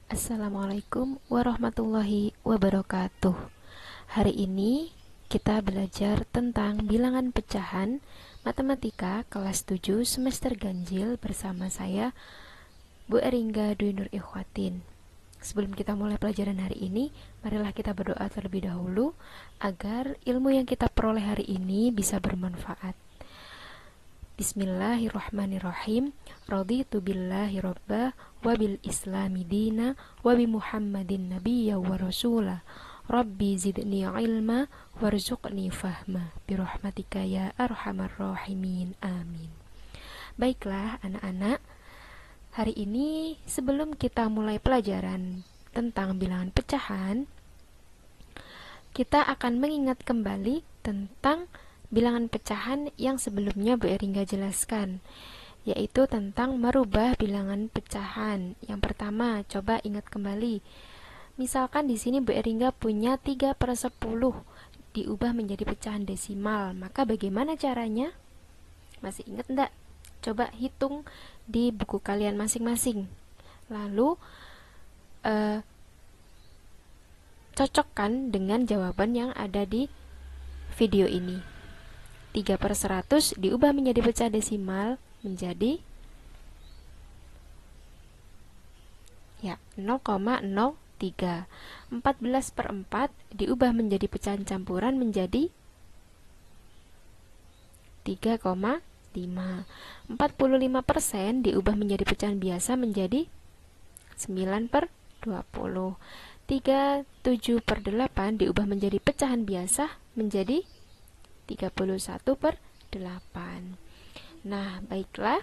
Assalamualaikum warahmatullahi wabarakatuh. Hari ini kita belajar tentang bilangan pecahan matematika kelas 7 semester ganjil bersama saya, Bu Eringga Dwi Nur Ikhwatin. Sebelum kita mulai pelajaran hari ini, marilah kita berdoa terlebih dahulu agar ilmu yang kita peroleh hari ini bisa bermanfaat. Bismillahirrahmanirrahim. Raditu billahi rabba wa bil islami dina wa bi Muhammadin nabiyya wa rasula. Rabbi zidni ilma warzuqni fahma birahmatika ya arhamar rahimin. Amin. Baiklah anak-anak, hari ini sebelum kita mulai pelajaran tentang bilangan pecahan, kita akan mengingat kembali tentang bilangan pecahan yang sebelumnya Bu Eringga jelaskan, yaitu tentang merubah bilangan pecahan. Yang pertama, coba ingat kembali. Misalkan di sini Bu Eringga punya 3/10 diubah menjadi pecahan desimal, maka bagaimana caranya? Masih ingat enggak? Coba hitung di buku kalian masing-masing. Lalu cocokkan dengan jawaban yang ada di video ini. 3/100 diubah menjadi pecah desimal menjadi 0,03. 14/4 diubah menjadi pecahan campuran menjadi 3,5. 45% diubah menjadi pecahan biasa menjadi 9/20. 37/8 diubah menjadi pecahan biasa menjadi 31/8. Nah, baiklah.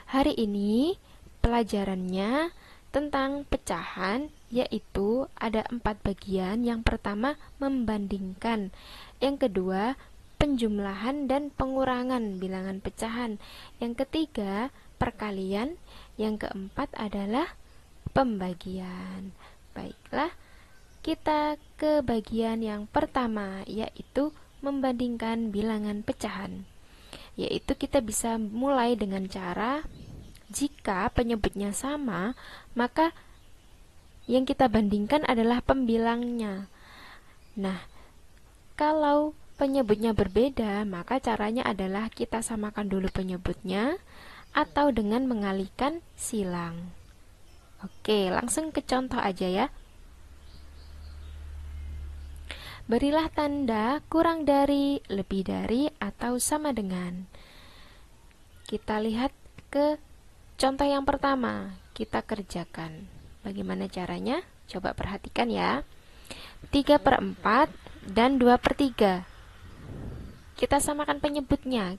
Hari ini pelajarannya tentang pecahan, yaitu ada 4 bagian. Yang pertama, membandingkan. Yang kedua, penjumlahan dan pengurangan bilangan pecahan. Yang ketiga, perkalian. Yang keempat adalah pembagian. Baiklah, kita ke bagian yang pertama, yaitu membandingkan bilangan pecahan. Yaitu kita bisa mulai dengan cara, jika penyebutnya sama, maka yang kita bandingkan adalah pembilangnya. Nah, kalau penyebutnya berbeda, maka caranya adalah kita samakan dulu penyebutnya atau dengan mengalihkan silang. Oke, langsung ke contoh aja ya. Berilah tanda kurang dari, lebih dari, atau sama dengan. Kita lihat ke contoh yang pertama. Kita kerjakan. Bagaimana caranya? Coba perhatikan ya. 3/4 dan 2/3. Kita samakan penyebutnya.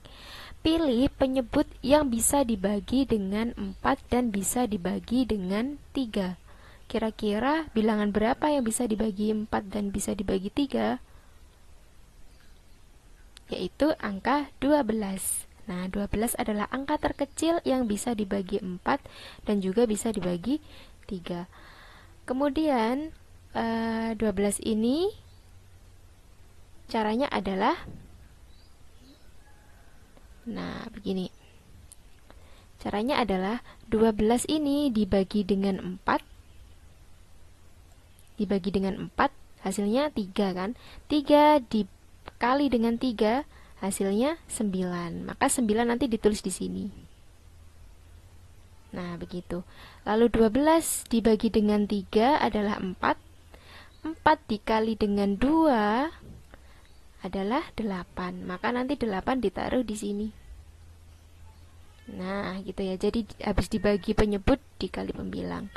Pilih penyebut yang bisa dibagi dengan 4 dan bisa dibagi dengan 3. Kira-kira bilangan berapa yang bisa dibagi 4 dan bisa dibagi 3? Yaitu angka 12. Nah, 12 adalah angka terkecil yang bisa dibagi 4 dan juga bisa dibagi 3. Kemudian 12 ini caranya adalah, nah begini. Caranya adalah 12 ini dibagi dengan 4, hasilnya 3 kan. 3 dikali dengan 3 hasilnya 9. Maka 9 nanti ditulis di sini. Nah, begitu. Lalu 12 dibagi dengan 3 adalah 4. 4 dikali dengan 2 adalah 8. Maka nanti 8 ditaruh di sini. Nah, gitu ya. Jadi habis dibagi penyebut dikali pembilang.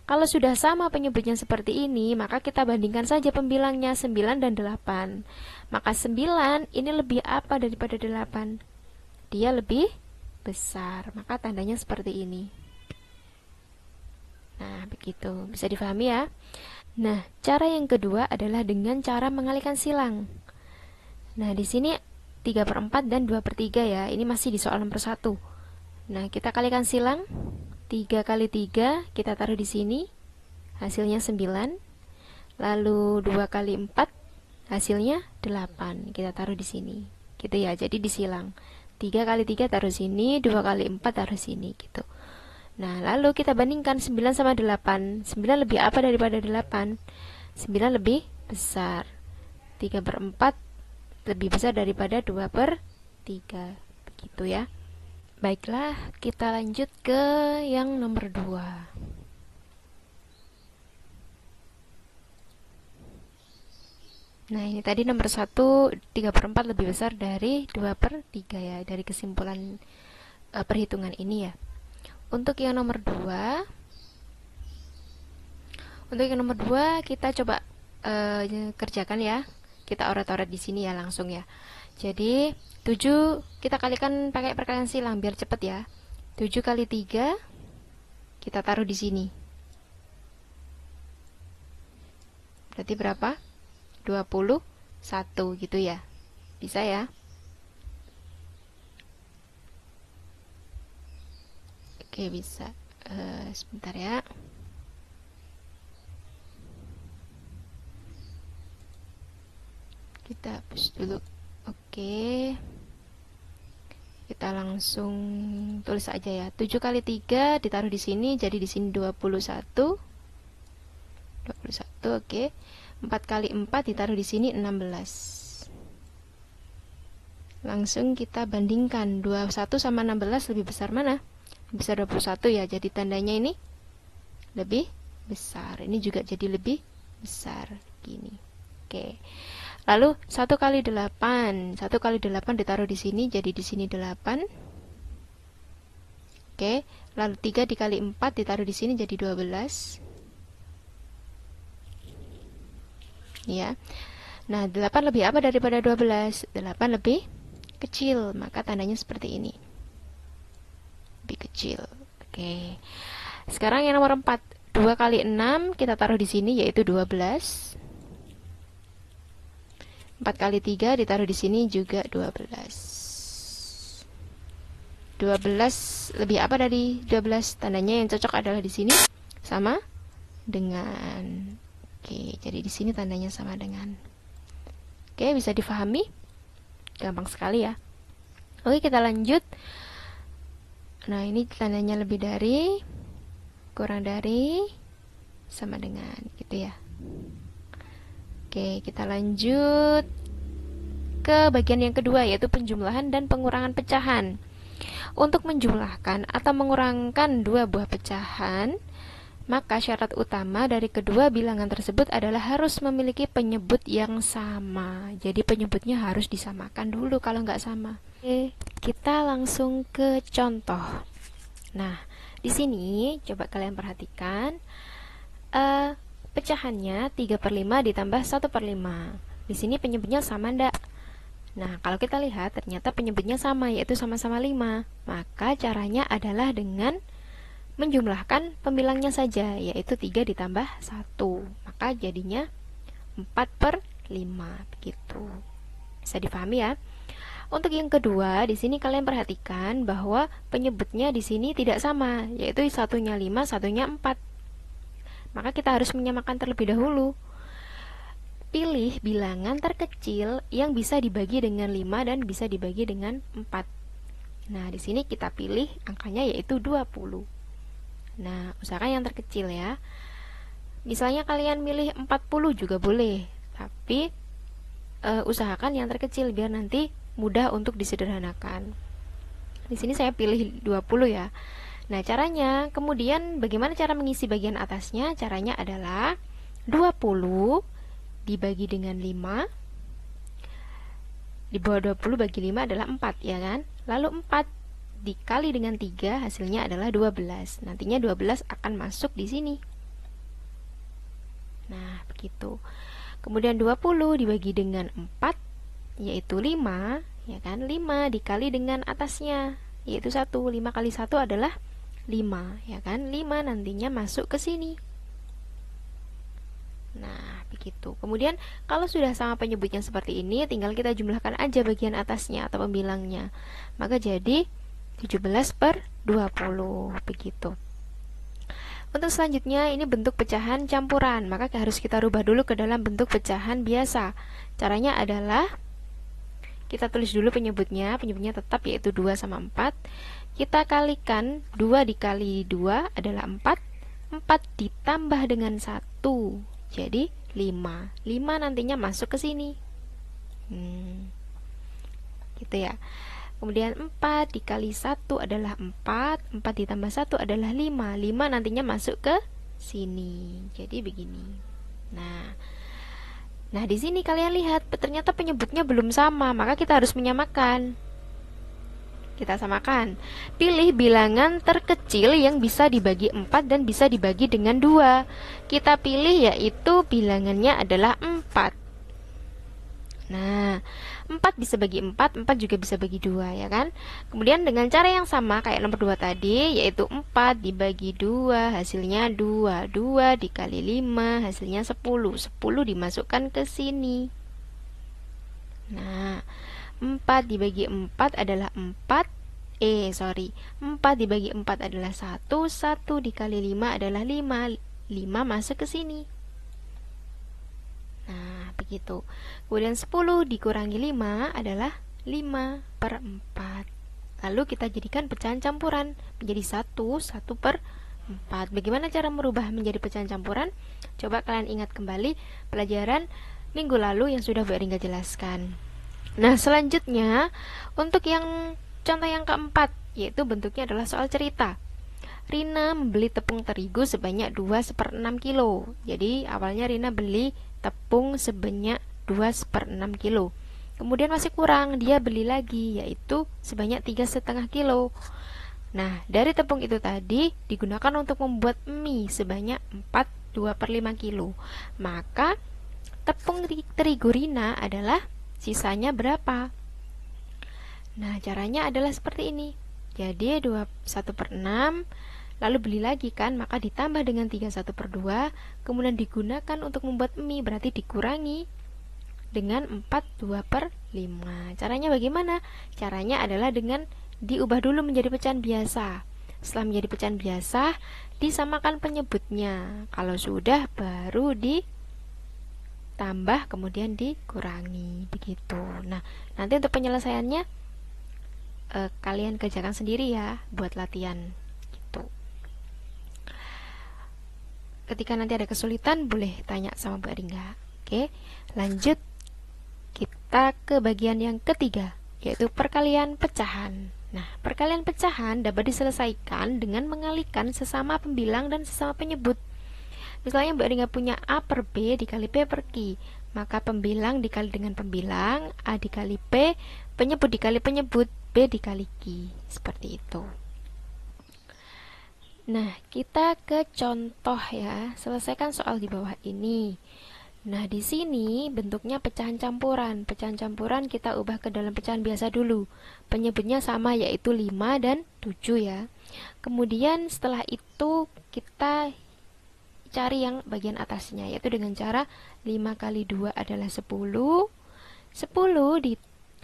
Kalau sudah sama penyebutnya seperti ini, maka kita bandingkan saja pembilangnya 9 dan 8. Maka 9 ini lebih apa daripada 8? Dia lebih besar. Maka tandanya seperti ini. Nah, begitu. Bisa difahami ya? Nah, cara yang kedua adalah dengan cara mengalihkan silang. Nah, di sini 3/4 dan 2/3 ya. Ini masih di soal nomor 1. Nah, kita kalikan silang. 3 kali 3 kita taruh di sini, hasilnya 9. Lalu 2 kali 4 hasilnya 8, kita taruh di sini. Gitu ya, jadi disilang. 3 kali 3 taruh sini, 2 kali 4 taruh sini gitu. Nah, lalu kita bandingkan 9 sama 8. 9 lebih apa daripada 8? 9 lebih besar. 3 per 4 lebih besar daripada 2 per 3. Begitu ya. Baiklah, kita lanjut ke yang nomor 2. Nah, ini tadi nomor 1, 3 per 4 lebih besar dari 2 per 3 ya, dari kesimpulan perhitungan ini ya. Untuk yang nomor 2, kita coba kerjakan ya. Kita oret-oret di sini ya langsung ya. Jadi 7 kita kalikan pakai perkalian silang biar cepet ya. 7 kali 3 kita taruh di sini. Berarti berapa? 21 gitu ya. Bisa ya? Oke, bisa. Sebentar ya. Kita hapus dulu. Oke. Kita langsung tulis aja ya. 7 kali 3 ditaruh di sini, jadi di sini 21. 21, oke. 4 kali 4 ditaruh di sini 16. Langsung kita bandingkan 21 sama 16 lebih besar mana? Lebih besar 21 ya. Jadi tandanya ini lebih besar. Ini juga jadi lebih besar gini. Oke. Lalu 1 kali 8. 1 kali 8 ditaruh di sini, jadi di sini 8. Oke. Lalu 3 dikali 4 ditaruh di sini jadi 12. Ya. Nah, 8 lebih apa daripada 12? 8 lebih kecil, maka tandanya seperti ini. Lebih kecil. Oke. Sekarang yang nomor 4. 2 kali 6 kita taruh di sini yaitu 12. 4 kali 3 ditaruh di sini juga 12. 12 lebih apa dari 12? Tandanya yang cocok adalah di sini sama dengan. Oke, jadi di sini tandanya sama dengan. Oke, bisa difahami? Gampang sekali ya. Oke, kita lanjut. Nah, ini tandanya lebih dari, kurang dari, sama dengan, gitu ya. Oke, kita lanjut ke bagian yang kedua, yaitu penjumlahan dan pengurangan pecahan. Untuk menjumlahkan atau mengurangkan dua buah pecahan, maka syarat utama dari kedua bilangan tersebut adalah harus memiliki penyebut yang sama. Jadi penyebutnya harus disamakan dulu kalau nggak sama. Oke, kita langsung ke contoh. Nah, di sini coba kalian perhatikan. Pecahannya 3 per 5 ditambah 1 per 5. Di sini penyebutnya sama ndak? Nah, kalau kita lihat ternyata penyebutnya sama, yaitu sama-sama 5. Maka caranya adalah dengan menjumlahkan pembilangnya saja, yaitu 3 ditambah 1. Maka jadinya 4 per 5. Begitu. Bisa difahami ya? Untuk yang kedua, di sini kalian perhatikan bahwa penyebutnya di sini tidak sama, yaitu satunya 5, satunya 4. Maka kita harus menyamakan terlebih dahulu. Pilih bilangan terkecil yang bisa dibagi dengan 5 dan bisa dibagi dengan 4. Nah, di sini kita pilih angkanya yaitu 20. Nah, usahakan yang terkecil ya. Misalnya kalian milih 40 juga boleh, tapi usahakan yang terkecil biar nanti mudah untuk disederhanakan. Di sini saya pilih 20 ya. Nah, caranya, kemudian bagaimana cara mengisi bagian atasnya? Caranya adalah 20 dibagi dengan 5. Di bawah 20 bagi 5 adalah 4, ya kan? Lalu 4 dikali dengan 3 hasilnya adalah 12. Nantinya 12 akan masuk di sini. Nah, begitu. Kemudian 20 dibagi dengan 4 yaitu 5, ya kan? 5 dikali dengan atasnya yaitu 1. 5 kali 1 adalah 5, ya kan? 5 nantinya masuk ke sini. Nah, begitu. Kemudian kalau sudah sama penyebutnya seperti ini, tinggal kita jumlahkan aja bagian atasnya atau pembilangnya. Maka jadi 17 per 20, begitu. Untuk selanjutnya, ini bentuk pecahan campuran, maka harus kita rubah dulu ke dalam bentuk pecahan biasa. Caranya adalah kita tulis dulu penyebutnya tetap yaitu 2 sama 4. Kita kalikan 2 dikali 2 adalah 4. 4 ditambah dengan 1 jadi 5. 5 nantinya masuk ke sini. Gitu ya. Kemudian 4 dikali 1 adalah 4. 4 ditambah 1 adalah 5. 5 nantinya masuk ke sini. Jadi begini. Nah, di sini kalian lihat ternyata penyebutnya belum sama, maka kita harus menyamakan. Kita samakan. Pilih bilangan terkecil yang bisa dibagi 4 dan bisa dibagi dengan 2. Kita pilih yaitu bilangannya adalah 4. Nah, 4 bisa bagi 4, 4 juga bisa bagi 2 ya kan. Kemudian dengan cara yang sama kayak nomor 2 tadi, yaitu 4 dibagi 2 hasilnya 2. 2 dikali 5 hasilnya 10. 10 dimasukkan ke sini. Nah, 4 dibagi 4 adalah 4 dibagi 4 adalah 1. 1 dikali 5 adalah 5. 5 masuk ke sini. Nah, begitu. Kemudian 10 dikurangi 5 adalah 5/4. Lalu kita jadikan pecahan campuran menjadi 1/4. Bagaimana cara merubah menjadi pecahan campuran? Coba kalian ingat kembali pelajaran minggu lalu yang sudah Bu Eringa jelaskan. Nah, selanjutnya untuk yang contoh yang keempat, yaitu bentuknya adalah soal cerita. Rina membeli tepung terigu sebanyak 2/6 kilo. Jadi awalnya Rina beli tepung sebanyak 2/6 kilo. Kemudian masih kurang, dia beli lagi yaitu sebanyak 3,5 kilo. Nah, dari tepung itu tadi digunakan untuk membuat mie sebanyak 2/5 kilo. Maka tepung terigu Rina adalah sisanya berapa? Nah, caranya adalah seperti ini. Jadi 1/6, lalu beli lagi kan, maka ditambah dengan 3/1/2, kemudian digunakan untuk membuat mie, berarti dikurangi dengan 4/2/5. Caranya bagaimana? Caranya adalah dengan diubah dulu menjadi pecahan biasa. Setelah menjadi pecahan biasa, disamakan penyebutnya. Kalau sudah, baru ditambah kemudian dikurangi, begitu. Nah, nanti untuk penyelesaiannya kalian kerjakan sendiri ya, buat latihan gitu. Ketika nanti ada kesulitan boleh tanya sama Bu Eringa. Oke, lanjut kita ke bagian yang ketiga, yaitu perkalian pecahan. Nah, perkalian pecahan dapat diselesaikan dengan mengalihkan sesama pembilang dan sesama penyebut. Misalnya Bu Eringa punya A per B dikali P per Q, maka pembilang dikali dengan pembilang, A dikali P, penyebut dikali penyebut, B dikali Q. Seperti itu. Nah, kita ke contoh ya. Selesaikan soal di bawah ini. Nah, di sini bentuknya pecahan campuran. Pecahan campuran kita ubah ke dalam pecahan biasa dulu. Penyebutnya sama yaitu 5 dan 7 ya. Kemudian setelah itu kita cari yang bagian atasnya, yaitu dengan cara 5 kali 2 adalah 10. 10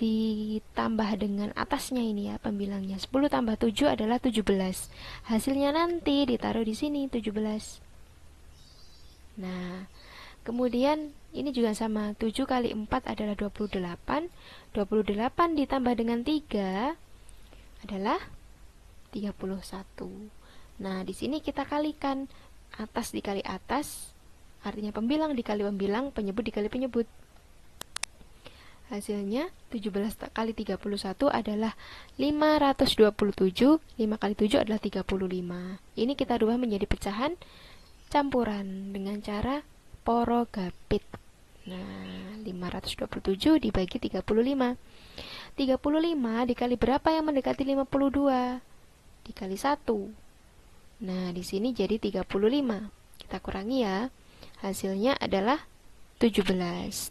ditambah dengan atasnya ini ya, pembilangnya 10 tambah 7 adalah 17. Hasilnya nanti ditaruh di sini 17. Nah, kemudian ini juga sama, 7 kali 4 adalah 28. 28 ditambah dengan 3 adalah 31. Nah, di sini kita kalikan atas dikali atas, artinya pembilang dikali pembilang, penyebut dikali penyebut. Hasilnya 17 kali 31 adalah 527. 5 kali 7 adalah 35. Ini kita rubah menjadi pecahan campuran dengan cara porogapit. Nah, 527 dibagi 35. 35 dikali berapa yang mendekati 52? Dikali 1. Nah, di sini jadi 35. Kita kurangi ya. Hasilnya adalah 17.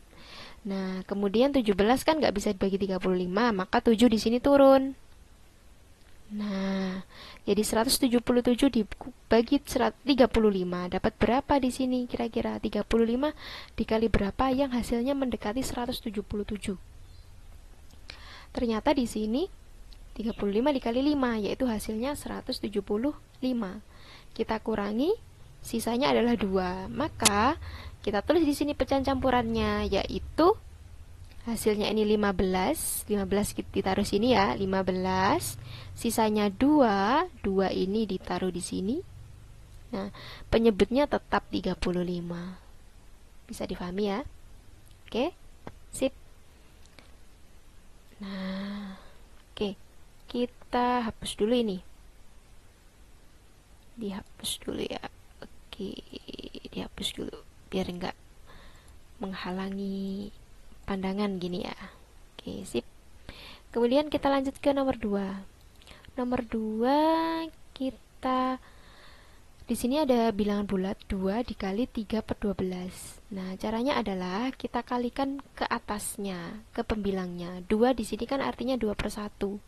Nah, kemudian 17 kan nggak bisa dibagi 35, maka 7 di sini turun. Nah, jadi 177 dibagi 35. Dapat berapa di sini kira-kira? 35 dikali berapa yang hasilnya mendekati 177? Ternyata di sini 35 dikali 5, yaitu hasilnya 175. Kita kurangi, sisanya adalah 2. Maka kita tulis di sini pecahan campurannya, yaitu Hasilnya ini 15 kita ditaruh sini ya, 15. Sisanya 2, 2 ini ditaruh di sini. Nah, penyebutnya tetap 35. Bisa difahami ya? Oke, sip. Nah, oke. Kita hapus dulu ini. Dihapus dulu ya. Oke, dihapus dulu biar enggak menghalangi pandangan gini ya. Oke, sip. Kemudian kita lanjut ke nomor 2. Nomor 2 kita di sini ada bilangan bulat 2 dikali 3/12. Nah, caranya adalah kita kalikan ke atasnya, ke pembilangnya. 2 di sini kan artinya 2/1.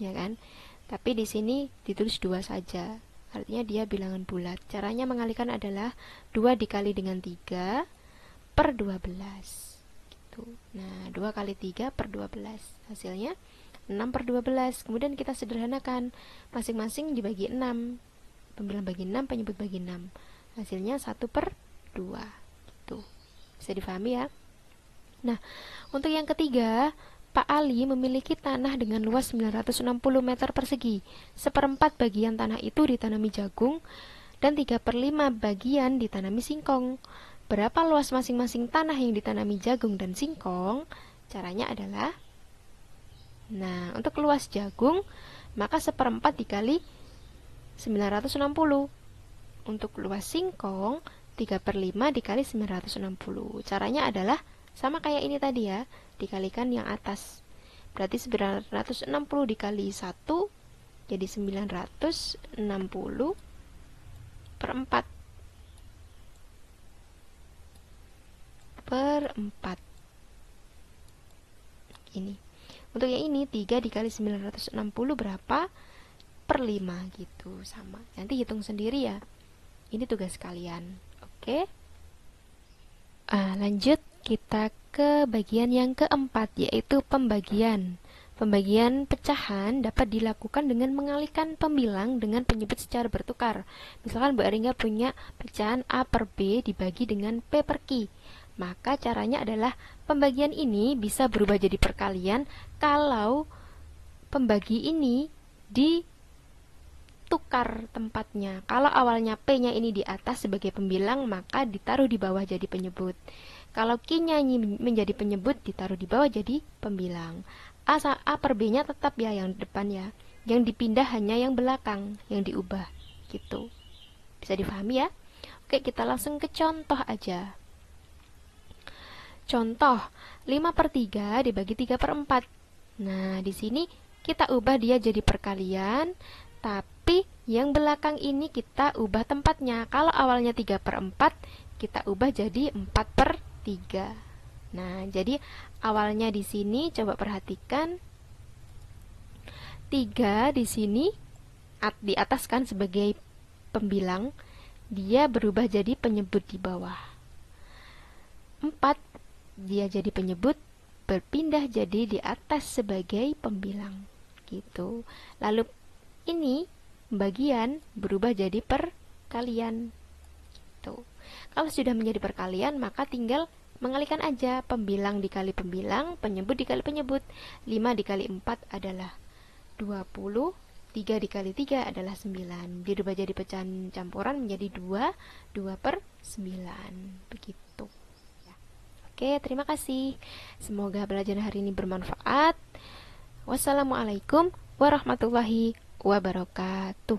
Ya kan? Tapi di sini ditulis 2 saja. Artinya dia bilangan bulat. Caranya mengalikan adalah 2 dikali dengan 3/12. Gitu. Nah, 2 kali 3/12. Hasilnya 6/12. Kemudian kita sederhanakan. Masing-masing dibagi 6. Pembilang bagi 6, penyebut bagi 6. Hasilnya 1/2. Gitu. Bisa difahami ya? Nah, untuk yang ketiga, Pak Ali memiliki tanah dengan luas 960 meter persegi. 1/4 bagian tanah itu ditanami jagung dan 3/5 bagian ditanami singkong. Berapa luas masing-masing tanah yang ditanami jagung dan singkong? Caranya adalah, nah, untuk luas jagung, maka 1/4 dikali 960. Untuk luas singkong, 3/5 dikali 960. Caranya adalah sama kayak ini tadi ya, dikalikan yang atas. Berarti 960 dikali 1 jadi 960/4. Ini. Untuk yang ini 3 dikali 960 berapa? Per 5 gitu, sama. Nanti hitung sendiri ya. Ini tugas kalian. Oke? Lanjut kita ke bagian yang keempat, yaitu pembagian. Pembagian pecahan dapat dilakukan dengan mengalihkan pembilang dengan penyebut secara bertukar. Misalkan Bu Aringga punya pecahan A per B dibagi dengan P per Q. Maka caranya adalah pembagian ini bisa berubah jadi perkalian kalau pembagi ini ditukar tempatnya. Kalau awalnya P-nya ini di atas sebagai pembilang, maka ditaruh di bawah jadi penyebut. Kalau Q-nya ini menjadi penyebut, ditaruh di bawah jadi pembilang. A per B-nya tetap ya yang depan ya. Yang dipindah hanya yang belakang, yang diubah. Gitu. Bisa difahami ya? Oke, kita langsung ke contoh aja. Contoh, 5/3 dibagi 3/4. Nah, di sini kita ubah dia jadi perkalian, tapi yang belakang ini kita ubah tempatnya. Kalau awalnya 3/4, kita ubah jadi 4/3. Nah, jadi awalnya di sini coba perhatikan 3 di sini di atas kan sebagai pembilang, dia berubah jadi penyebut di bawah. 4 dia jadi penyebut, berpindah jadi di atas sebagai pembilang. Gitu. Lalu ini bagian berubah jadi perkalian. Gitu. Kalau sudah menjadi perkalian, maka tinggal mengalihkan aja, pembilang dikali pembilang, penyebut dikali penyebut. 5 dikali 4 adalah 20, 3 dikali 3 adalah 9. Dirubah jadi pecahan campuran menjadi 2/9. Begitu. Oke, terima kasih. Semoga pelajaran hari ini bermanfaat. Wassalamualaikum warahmatullahi wabarakatuh.